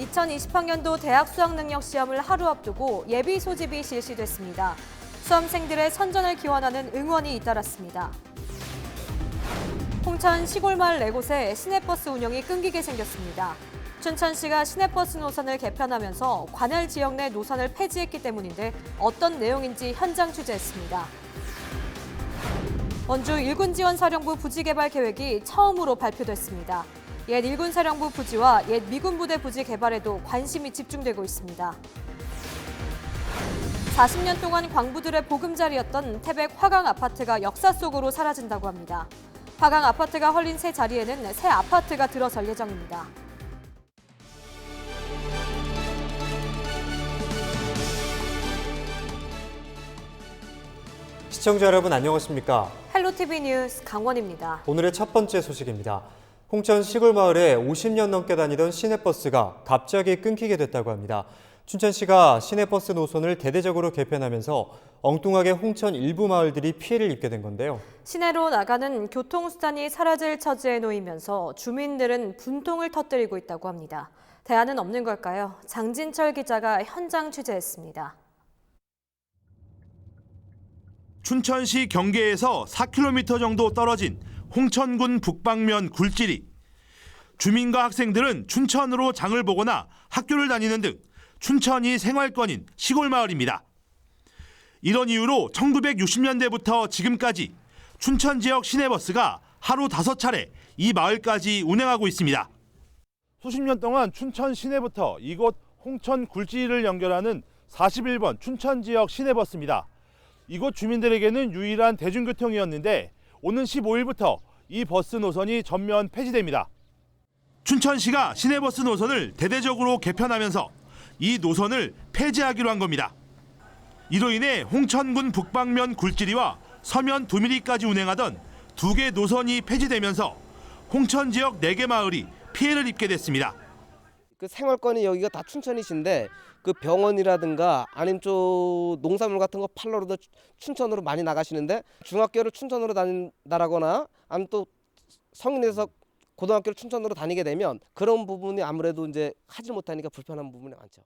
2020학년도 대학 수학능력 시험을 하루 앞두고 예비 소집이 실시됐습니다. 수험생들의 선전을 기원하는 응원이 잇따랐습니다. 홍천 시골마을 4곳에 시내버스 운영이 끊기게 생겼습니다. 춘천시가 시내버스 노선을 개편하면서 관할 지역 내 노선을 폐지했기 때문인데 어떤 내용인지 현장 취재했습니다. 원주 일군지원사령부 부지개발 계획이 처음으로 발표됐습니다. 옛 일군사령부 부지와 옛 미군부대 부지 개발에도 관심이 집중되고 있습니다. 40년 동안 광부들의 보금자리였던 태백 화강 아파트가 역사 속으로 사라진다고 합니다. 화강 아파트가 헐린 새 자리에는 새 아파트가 들어설 예정입니다. 시청자 여러분 안녕하십니까? 헬로티비 뉴스 강원입니다. 오늘의 첫 번째 소식입니다. 홍천 시골마을에 50년 넘게 다니던 시내버스가 갑자기 끊기게 됐다고 합니다. 춘천시가 시내버스 노선을 대대적으로 개편하면서 엉뚱하게 홍천 일부 마을들이 피해를 입게 된 건데요. 시내로 나가는 교통수단이 사라질 처지에 놓이면서 주민들은 분통을 터뜨리고 있다고 합니다. 대안은 없는 걸까요? 장진철 기자가 현장 취재했습니다. 춘천시 경계에서 4km 정도 떨어진 홍천군 북방면 굴지리. 주민과 학생들은 춘천으로 장을 보거나 학교를 다니는 등 춘천이 생활권인 시골 마을입니다. 이런 이유로 1960년대부터 지금까지 춘천 지역 시내버스가 하루 5차례 이 마을까지 운행하고 있습니다. 수십 년 동안 춘천 시내부터 이곳 홍천 굴지리를 연결하는 41번 춘천 지역 시내버스입니다. 이곳 주민들에게는 유일한 대중교통이었는데 오는 15일부터 이 버스 노선이 전면 폐지됩니다. 춘천시가 시내버스 노선을 대대적으로 개편하면서 이 노선을 폐지하기로 한 겁니다. 이로 인해 홍천군 북방면 굴지리와 서면 두미리까지 운행하던 2개 노선이 폐지되면서 홍천 지역 4개 마을이 피해를 입게 됐습니다. 그 생활권이 여기가 다 춘천이신데 그 병원이라든가 아니면 또 농산물 같은 거 팔러로도 춘천으로 많이 나가시는데 중학교를 춘천으로 다닌다라거나 아니면 또 성인에서 고등학교를 춘천으로 다니게 되면 그런 부분이 아무래도 이제 하지 못하니까 불편한 부분이 많죠.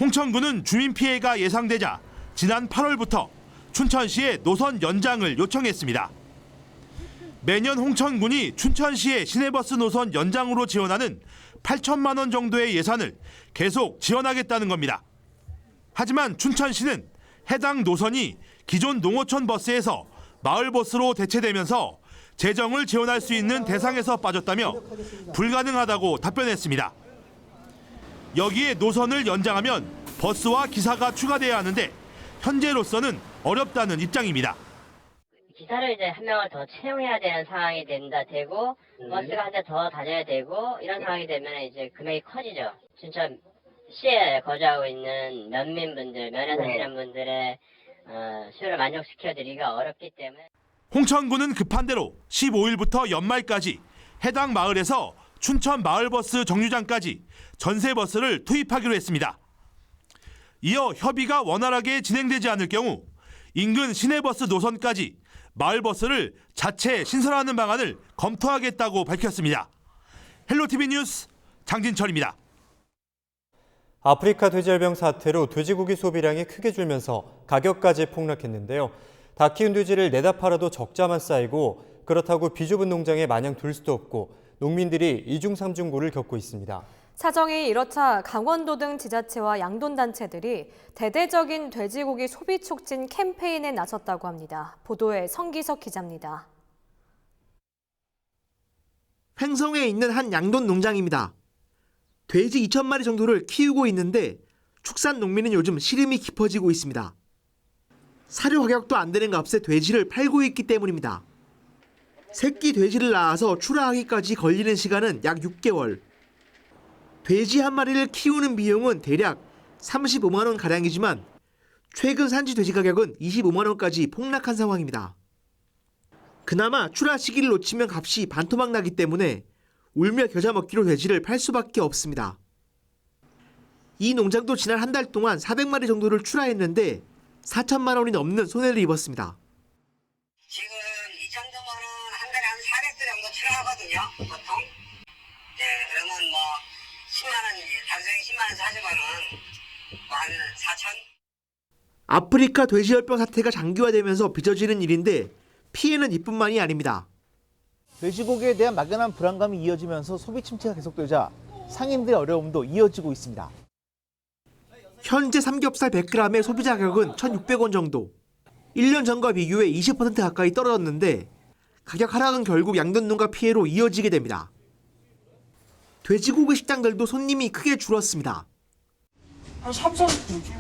홍천군은 주민 피해가 예상되자 지난 8월부터 춘천시에 노선 연장을 요청했습니다. 매년 홍천군이 춘천시의 시내버스 노선 연장으로 지원하는 8천만 원 정도의 예산을 계속 지원하겠다는 겁니다. 하지만 춘천시는 해당 노선이 기존 농어촌 버스에서 마을버스로 대체되면서 재정을 지원할 수 있는 대상에서 빠졌다며 불가능하다고 답변했습니다. 여기에 노선을 연장하면 버스와 기사가 추가돼야 하는데 현재로서는 어렵다는 입장입니다. 기사를 이제 한 명을 더 채용해야 되는 상황이 되고 버스가 한 대 더 다녀야 되고 이런 상황이 되면 이제 금액이 커지죠. 춘천 시에 거주하고 있는 면민분들, 면에 사시는 분들의 수요를 만족시켜드리기가 어렵기 때문에 홍천군은 급한 대로 15일부터 연말까지 해당 마을에서 춘천 마을버스 정류장까지 전세버스를 투입하기로 했습니다. 이어 협의가 원활하게 진행되지 않을 경우 인근 시내버스 노선까지 마을버스를 자체 신설하는 방안을 검토하겠다고 밝혔습니다. 헬로티비 뉴스 장진철입니다. 아프리카 돼지열병 사태로 돼지고기 소비량이 크게 줄면서 가격까지 폭락했는데요. 다 키운 돼지를 내다 팔아도 적자만 쌓이고 그렇다고 비좁은 농장에 마냥 둘 수도 없고 농민들이 이중 삼중고를 겪고 있습니다. 사정이 이렇자 강원도 등 지자체와 양돈단체들이 대대적인 돼지고기 소비 촉진 캠페인에 나섰다고 합니다. 보도에 성기석 기자입니다. 횡성에 있는 한 양돈 농장입니다. 돼지 2,000마리 정도를 키우고 있는데 축산 농민은 요즘 시름이 깊어지고 있습니다. 사료 가격도 안 되는 값에 돼지를 팔고 있기 때문입니다. 새끼 돼지를 낳아서 출하하기까지 걸리는 시간은 약 6개월. 돼지 한 마리를 키우는 비용은 대략 35만 원 가량이지만 최근 산지 돼지 가격은 25만 원까지 폭락한 상황입니다. 그나마 출하 시기를 놓치면 값이 반토막 나기 때문에 울며 겨자 먹기로 돼지를 팔 수밖에 없습니다. 이 농장도 지난 한 달 동안 400마리 정도를 출하했는데 4천만 원이 넘는 손해를 입었습니다. 지금 이 정도면은 한 달에 한 400대 정도 출하하거든요, 보통. 네, 그러면 뭐 10만 원 달성이 아프리카 돼지열병 사태가 장기화되면서 빚어지는 일인데 피해는 이뿐만이 아닙니다. 돼지고기에 대한 막연한 불안감이 이어지면서 소비 침체가 계속되자 상인들의 어려움도 이어지고 있습니다. 현재 삼겹살 100g의 소비자 가격은 1,600원 정도. 1년 전과 비교해 20% 가까이 떨어졌는데 가격 하락은 결국 양돈농가 피해로 이어지게 됩니다. 돼지고기 식당들도 손님이 크게 줄었습니다. 한 3, 40%죠.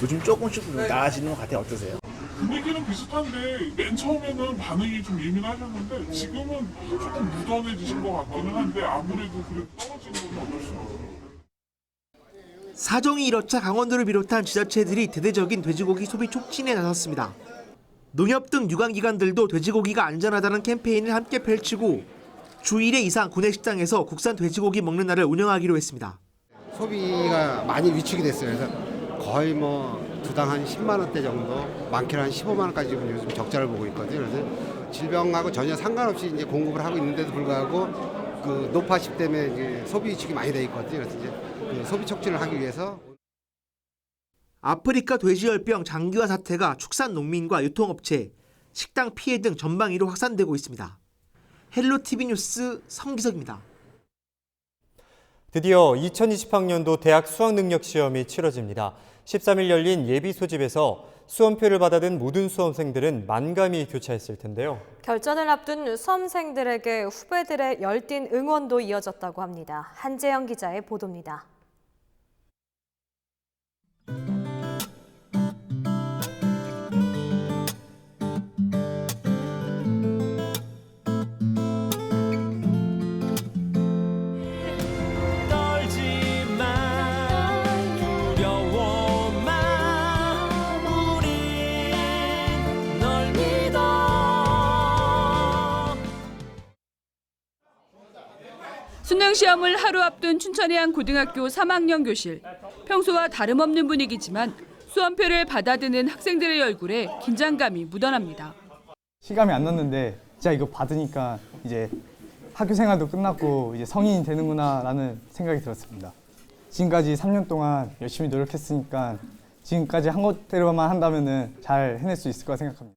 요즘 조금씩 나아지는 것 같아요. 어떠세요? 분위기는 비슷한데 맨 처음에는 반응이 좀 예민하셨는데 지금은 조금 무던해지신 것 같기는 한데 아무래도 그래도 떨어지는 건 어쩔 수 없어요. 사정이 이렇자 강원도를 비롯한 지자체들이 대대적인 돼지고기 소비 촉진에 나섰습니다. 농협 등 유관기관들도 돼지고기가 안전하다는 캠페인을 함께 펼치고 주 1회 이상 구내 식당에서 국산 돼지고기 먹는 날을 운영하기로 했습니다. 소비가 많이 위축이 됐어요. 그래서 거의 뭐 두당 한 10만 원대 정도, 많게는 한 15만 원까지 요즘 적자를 보고 있거든요. 그래서 질병하고 전혀 상관없이 이제 공급을 하고 있는데도 불구하고 그 노파십 때문에 이제 소비 위축이 많이 돼 있거든요. 그래서 이제 그 소비 촉진을 하기 위해서 아프리카 돼지열병 장기화 사태가 축산 농민과 유통업체, 식당 피해 등 전방위로 확산되고 있습니다. 헬로티비 뉴스 성기석입니다. 드디어 2020학년도 대학 수학능력시험이 치러집니다. 13일 열린 예비 소집에서 수험표를 받아든 모든 수험생들은 만감이 교차했을 텐데요. 결전을 앞둔 수험생들에게 후배들의 열띤 응원도 이어졌다고 합니다. 한재영 기자의 보도입니다. 수능 시험을 하루 앞둔 춘천의 한 고등학교 3학년 교실. 평소와 다름없는 분위기지만 수험표를 받아드는 학생들의 얼굴에 긴장감이 묻어납니다. 실감이 안 났는데 진짜 이거 받으니까 이제 학교 생활도 끝났고 이제 성인이 되는구나라는 생각이 들었습니다. 지금까지 3년 동안 열심히 노력했으니까 지금까지 한 것대로만 한다면은 잘 해낼 수 있을 거라 생각합니다.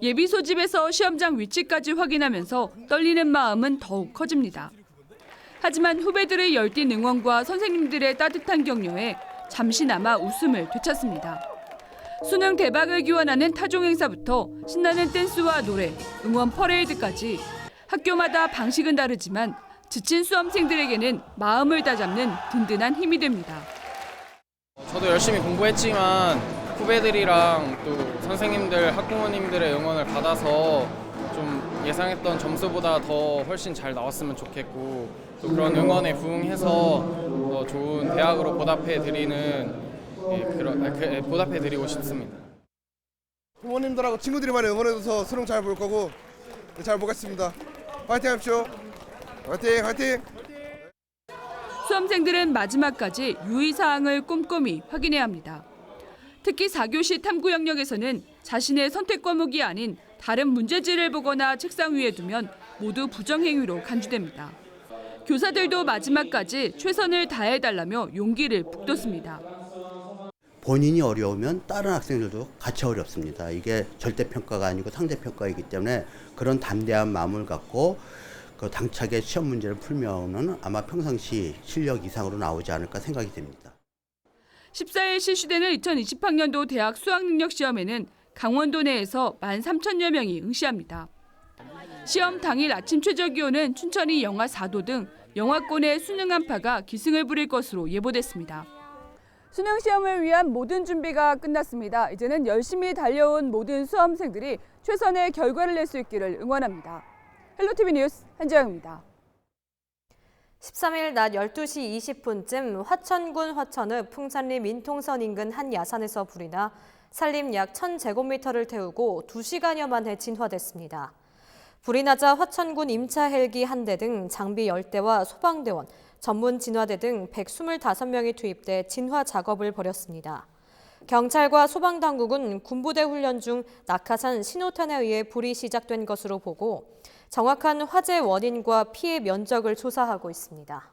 예비 소집에서 시험장 위치까지 확인하면서 떨리는 마음은 더욱 커집니다. 하지만 후배들의 열띤 응원과 선생님들의 따뜻한 격려에 잠시나마 웃음을 되찾습니다. 수능 대박을 기원하는 타종 행사부터 신나는 댄스와 노래, 응원 퍼레이드까지 학교마다 방식은 다르지만 지친 수험생들에게는 마음을 다잡는 든든한 힘이 됩니다. 저도 열심히 공부했지만 후배들이랑 또 선생님들, 학부모님들의 응원을 받아서 좀 예상했던 점수보다 더 훨씬 잘 나왔으면 좋겠고 또 그런 응원에 부응해서 더 좋은 대학으로 보답해드리고 싶습니다. 부모님들하고 친구들이 많이 응원해줘서 수능 잘 볼 거고 잘 보겠습니다. 화이팅 합시오. 화이팅 화이팅. 수험생들은 마지막까지 유의사항을 꼼꼼히 확인해야 합니다. 특히 4교시 탐구 영역에서는 자신의 선택 과목이 아닌 다른 문제지를 보거나 책상 위에 두면 모두 부정행위로 간주됩니다. 교사들도 마지막까지 최선을 다해달라며 용기를 북돋습니다. 본인이 어려우면 다른 학생들도 같이 어렵습니다. 이게 절대평가가 아니고 상대평가이기 때문에 그런 담대한 마음을 갖고 그 당차게 시험 문제를 풀면은 아마 평상시 실력 이상으로 나오지 않을까 생각이 됩니다. 14일 실시되는 2020학년도 대학 수학능력시험에는 강원도 내에서 13,000여 명이 응시합니다. 시험 당일 아침 최저기온은 춘천이 영하 4도 등 영하권의 수능 한파가 기승을 부릴 것으로 예보됐습니다. 수능 시험을 위한 모든 준비가 끝났습니다. 이제는 열심히 달려온 모든 수험생들이 최선의 결과를 낼 수 있기를 응원합니다. 헬로티비 뉴스 한재영입니다. 13일 낮 12시 20분쯤 화천군 화천읍 풍산리 민통선 인근 한 야산에서 불이 나 산림 약 1,000제곱미터를 태우고 2시간여 만에 진화됐습니다. 불이 나자 화천군 임차 헬기 한 대 등 장비 10대와 소방대원, 전문 진화대 등 125명이 투입돼 진화 작업을 벌였습니다. 경찰과 소방당국은 군부대 훈련 중 낙하산 신호탄에 의해 불이 시작된 것으로 보고 정확한 화재 원인과 피해 면적을 조사하고 있습니다.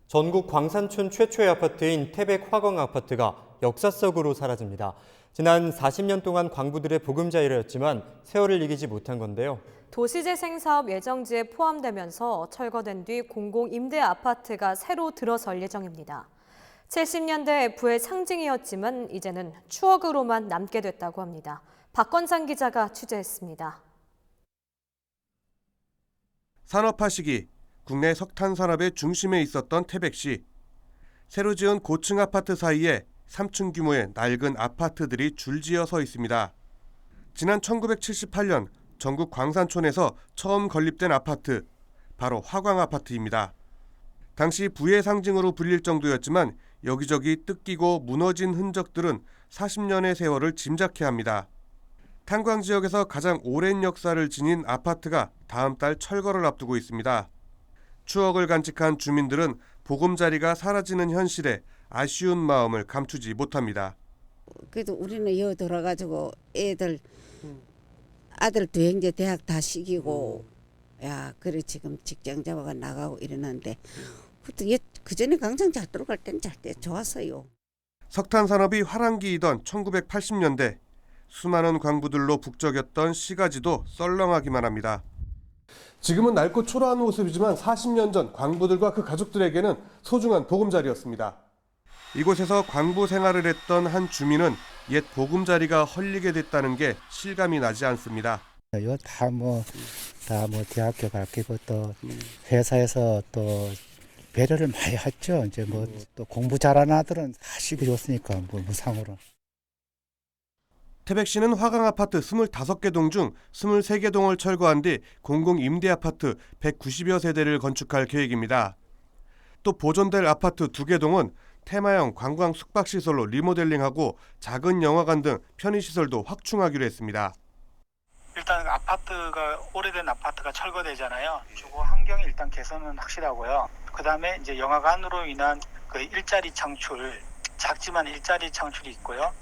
전국 광산촌 최초의 아파트인 태백 화광 아파트가 역사 속으로 사라집니다. 지난 40년 동안 광부들의 보금자리였지만 세월을 이기지 못한 건데요. 도시재생 사업 예정지에 포함되면서 철거된 뒤 공공임대 아파트가 새로 들어설 예정입니다. 70년대 부의 상징이었지만 이제는 추억으로만 남게 됐다고 합니다. 박건상 기자가 취재했습니다. 산업화 시기 국내 석탄 산업의 중심에 있었던 태백시. 새로 지은 고층 아파트 사이에 3층 규모의 낡은 아파트들이 줄지어 서 있습니다. 지난 1978년 전국 광산촌에서 처음 건립된 아파트, 바로 화광 아파트입니다. 당시 부의 상징으로 불릴 정도였지만 여기저기 뜯기고 무너진 흔적들은 40년의 세월을 짐작케 합니다. 탄광 지역에서 가장 오랜 역사를 지닌 아파트가 다음 달 철거를 앞두고 있습니다. 추억을 간직한 주민들은 보금자리가 사라지는 현실에 아쉬운 마음을 감추지 못합니다. 그래도 우리는 여기 돌아가지고 아들도 이제 대학 다 시키고 야 그래 지금 직장 잡아가 나가고 이러는데 그 전에 강정 잘 들어갈 땐 잘 때 좋았어요. 석탄 산업이 화랑기이던 1980년대 수많은 광부들로 북적였던 시가지도 썰렁하기만 합니다. 지금은 낡고 초라한 모습이지만 40년 전 광부들과 그 가족들에게는 소중한 보금자리였습니다. 이곳에서 광부 생활을 했던 한 주민은 옛 보금자리가 헐리게 됐다는 게 실감이 나지 않습니다. 이거 다 대학교 가르치고 또 회사에서 또 배려를 많이 했죠. 이제 또 공부 잘하는 아들은 다 시켜줬으니까 무상으로. 태백시는 화강 아파트 25개 동 중 23개 동을 철거한 뒤 공공 임대 아파트 190여 세대를 건축할 계획입니다. 또 보존될 아파트 2개 동은 테마형 관광 숙박시설로 리모델링하고 작은 영화관 등 편의시설도 확충하기로 했습니다. 일단 오래된 아파트가 철거되잖아요. 주거 환경이 일단 개선은 확실하고요. 그다음에 이제 영화관으로 인한 그 일자리 창출, 작지만 일자리 창출이 있고요.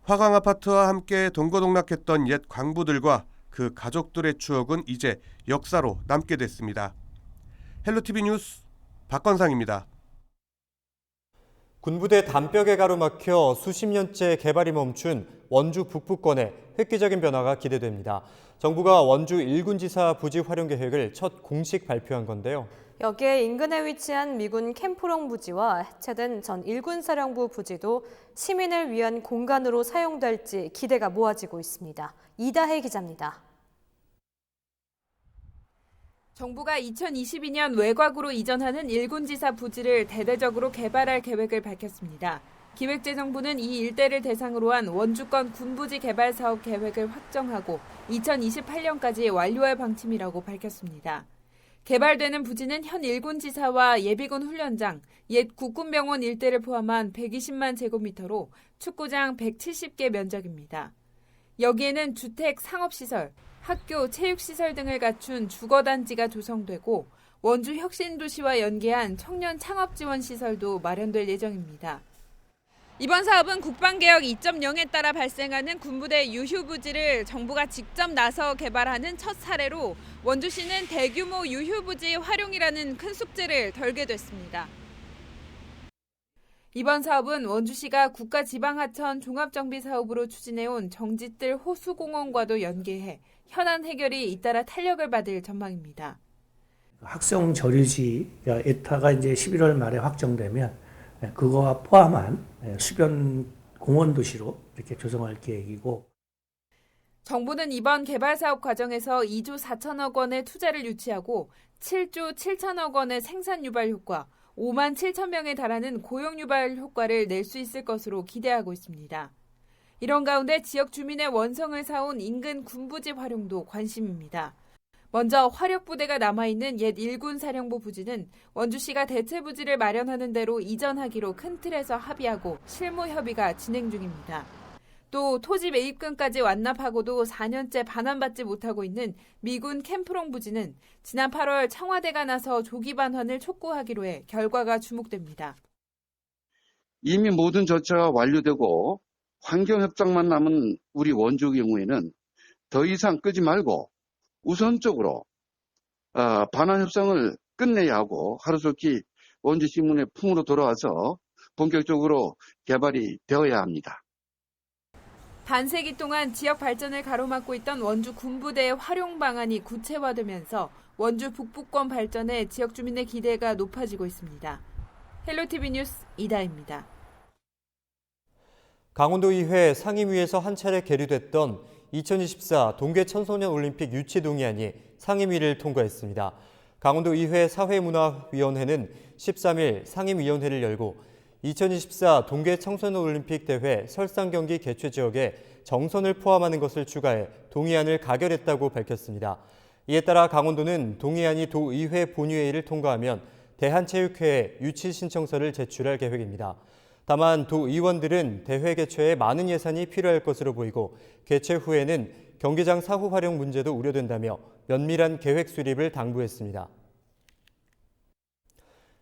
화강 아파트와 함께 동거동락했던 옛 광부들과 그 가족들의 추억은 이제 역사로 남게 됐습니다. 헬로티비 뉴스 박건상입니다. 군부대 담벽에 가로막혀 수십 년째 개발이 멈춘 원주 북부권에 획기적인 변화가 기대됩니다. 정부가 원주 1군지사 부지 활용 계획을 첫 공식 발표한 건데요. 여기에 인근에 위치한 미군 캠프롱 부지와 해체된 전 1군 사령부 부지도 시민을 위한 공간으로 사용될지 기대가 모아지고 있습니다. 이다혜 기자입니다. 정부가 2022년 외곽으로 이전하는 1군지사 부지를 대대적으로 개발할 계획을 밝혔습니다. 기획재정부는 이 일대를 대상으로 한 원주권 군부지 개발 사업 계획을 확정하고 2028년까지 완료할 방침이라고 밝혔습니다. 개발되는 부지는 현 1군지사와 예비군 훈련장, 옛 국군병원 일대를 포함한 120만 제곱미터로 축구장 170개 면적입니다. 여기에는 주택, 상업시설, 학교, 체육시설 등을 갖춘 주거단지가 조성되고 원주 혁신도시와 연계한 청년 창업지원시설도 마련될 예정입니다. 이번 사업은 국방개혁 2.0에 따라 발생하는 군부대 유휴부지를 정부가 직접 나서 개발하는 첫 사례로 원주시는 대규모 유휴부지 활용이라는 큰 숙제를 덜게 됐습니다. 이번 사업은 원주시가 국가지방하천 종합정비사업으로 추진해온 정지뜰 호수공원과도 연계해 현안 해결이 잇따라 탄력을 받을 전망입니다. 학생 저류지가 에타가 이제 11월 말에 확정되면 그거와 포함한 수변 공원 도시로 이렇게 조성할 계획이고. 정부는 이번 개발 사업 과정에서 2조 4천억 원의 투자를 유치하고 7조 7천억 원의 생산 유발 효과, 5만 7천 명에 달하는 고용 유발 효과를 낼 수 있을 것으로 기대하고 있습니다. 이런 가운데 지역 주민의 원성을 사온 인근 군부지 활용도 관심입니다. 먼저 화력부대가 남아있는 옛 1군 사령부 부지는 원주시가 대체부지를 마련하는 대로 이전하기로 큰 틀에서 합의하고 실무 협의가 진행 중입니다. 또 토지 매입금까지 완납하고도 4년째 반환받지 못하고 있는 미군 캠프롱 부지는 지난 8월 청와대가 나서 조기 반환을 촉구하기로 해 결과가 주목됩니다. 이미 모든 절차가 완료되고 환경협정만 남은 우리 원주 경우에는 더 이상 끄지 말고 우선적으로 반환 협상을 끝내야 하고 하루속히 원주시민의 품으로 돌아와서 본격적으로 개발이 되어야 합니다. 반세기 동안 지역 발전을 가로막고 있던 원주 군부대의 활용 방안이 구체화되면서 원주 북부권 발전에 지역 주민의 기대가 높아지고 있습니다. 헬로티비 뉴스 이다입니다. 강원도의회 상임위에서 한 차례 계류됐던 2024 동계 청소년 올림픽 유치 동의안이 상임위를 통과했습니다. 강원도의회 사회문화위원회는 13일 상임위원회를 열고 2024 동계 청소년 올림픽 대회 설상 경기 개최 지역에 정선을 포함하는 것을 추가해 동의안을 가결했다고 밝혔습니다. 이에 따라 강원도는 동의안이 도의회 본회의를 통과하면 대한체육회에 유치 신청서를 제출할 계획입니다. 다만 도의원들은 대회 개최에 많은 예산이 필요할 것으로 보이고 개최 후에는 경기장 사후 활용 문제도 우려된다며 면밀한 계획 수립을 당부했습니다.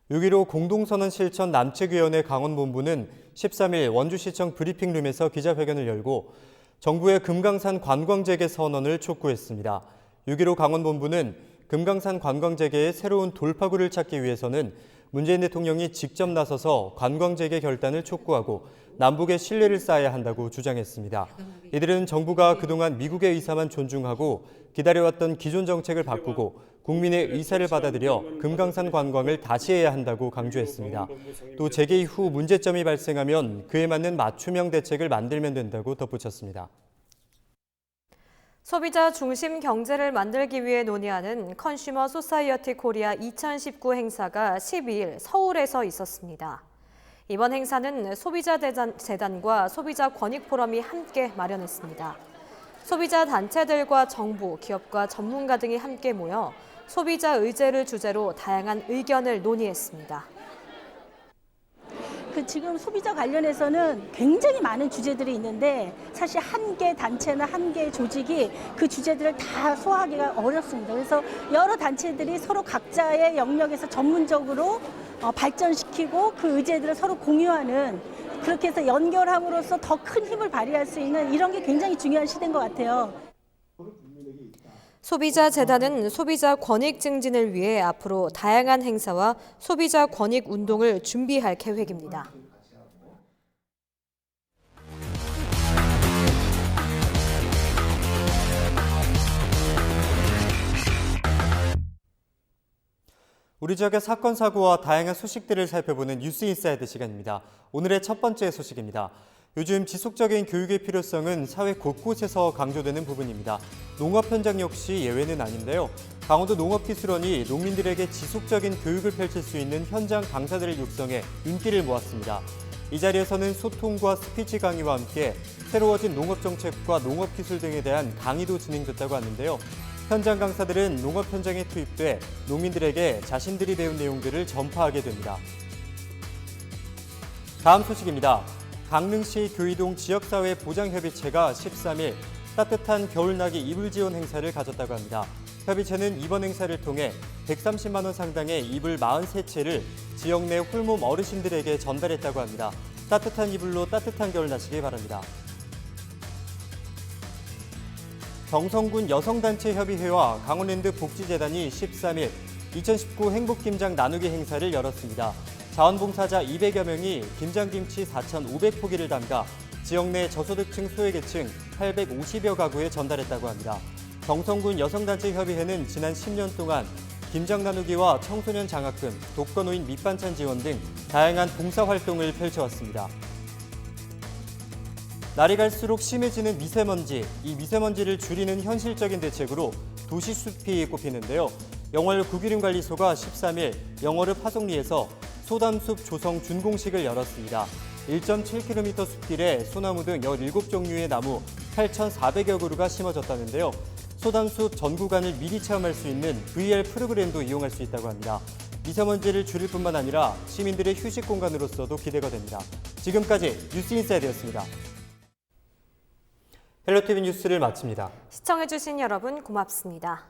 6.15 공동선언 실천 남측위원회 강원본부는 13일 원주시청 브리핑룸에서 기자회견을 열고 정부의 금강산 관광재개 선언을 촉구했습니다. 6.15 강원본부는 금강산 관광재개의 새로운 돌파구를 찾기 위해서는 문재인 대통령이 직접 나서서 관광재개 결단을 촉구하고 남북의 신뢰를 쌓아야 한다고 주장했습니다. 이들은 정부가 그동안 미국의 의사만 존중하고 기다려왔던 기존 정책을 바꾸고 국민의 의사를 받아들여 금강산 관광을 다시 해야 한다고 강조했습니다. 또 재개 이후 문제점이 발생하면 그에 맞는 맞춤형 대책을 만들면 된다고 덧붙였습니다. 소비자 중심 경제를 만들기 위해 논의하는 컨슈머 소사이어티 코리아 2019 행사가 12일 서울에서 있었습니다. 이번 행사는 소비자재단과 소비자권익포럼이 함께 마련했습니다. 소비자 단체들과 정부, 기업과 전문가 등이 함께 모여 소비자 의제를 주제로 다양한 의견을 논의했습니다. 지금 소비자 관련해서는 굉장히 많은 주제들이 있는데 사실 한 개 단체나 한 개 조직이 그 주제들을 다 소화하기가 어렵습니다. 그래서 여러 단체들이 서로 각자의 영역에서 전문적으로 발전시키고 그 의제들을 서로 공유하는, 그렇게 해서 연결함으로써 더 큰 힘을 발휘할 수 있는 이런 게 굉장히 중요한 시대인 것 같아요. 소비자재단은 소비자 권익 증진을 위해 앞으로 다양한 행사와 소비자 권익 운동을 준비할 계획입니다. 우리 지역의 사건, 사고와 다양한 소식들을 살펴보는 뉴스 인사이드 시간입니다. 오늘의 첫 번째 소식입니다. 요즘 지속적인 교육의 필요성은 사회 곳곳에서 강조되는 부분입니다. 농업 현장 역시 예외는 아닌데요. 강원도 농업기술원이 농민들에게 지속적인 교육을 펼칠 수 있는 현장 강사들을 육성해 인기를 모았습니다. 이 자리에서는 소통과 스피치 강의와 함께 새로워진 농업정책과 농업기술 등에 대한 강의도 진행됐다고 하는데요. 현장 강사들은 농업 현장에 투입돼 농민들에게 자신들이 배운 내용들을 전파하게 됩니다. 다음 소식입니다. 강릉시 교이동 지역사회 보장협의체가 13일 따뜻한 겨울나기 이불 지원 행사를 가졌다고 합니다. 협의체는 이번 행사를 통해 130만 원 상당의 이불 43채를 지역 내 홀몸 어르신들에게 전달했다고 합니다. 따뜻한 이불로 따뜻한 겨울 나시기 바랍니다. 정성군 여성단체협의회와 강원랜드 복지재단이 13일 2019 행복김장 나누기 행사를 열었습니다. 자원봉사자 200여 명이 김장김치 4,500포기를 담가 지역 내 저소득층 소외계층 850여 가구에 전달했다고 합니다. 정성군 여성단체협의회는 지난 10년 동안 김장 나누기와 청소년 장학금, 독거노인 밑반찬 지원 등 다양한 봉사활동을 펼쳐왔습니다. 날이 갈수록 심해지는 미세먼지, 이 미세먼지를 줄이는 현실적인 대책으로 도시숲이 꼽히는데요. 영월 구기림관리소가 13일 영월읍 화송리에서 소담숲 조성 준공식을 열었습니다. 1.7km 숲길에 소나무 등 17종류의 나무 8,400여 그루가 심어졌다는데요. 소담숲 전 구간을 미리 체험할 수 있는 VR 프로그램도 이용할 수 있다고 합니다. 미세먼지를 줄일 뿐만 아니라 시민들의 휴식 공간으로서도 기대가 됩니다. 지금까지 뉴스인사이드였습니다. 헬로티비 뉴스를 마칩니다. 시청해주신 여러분 고맙습니다.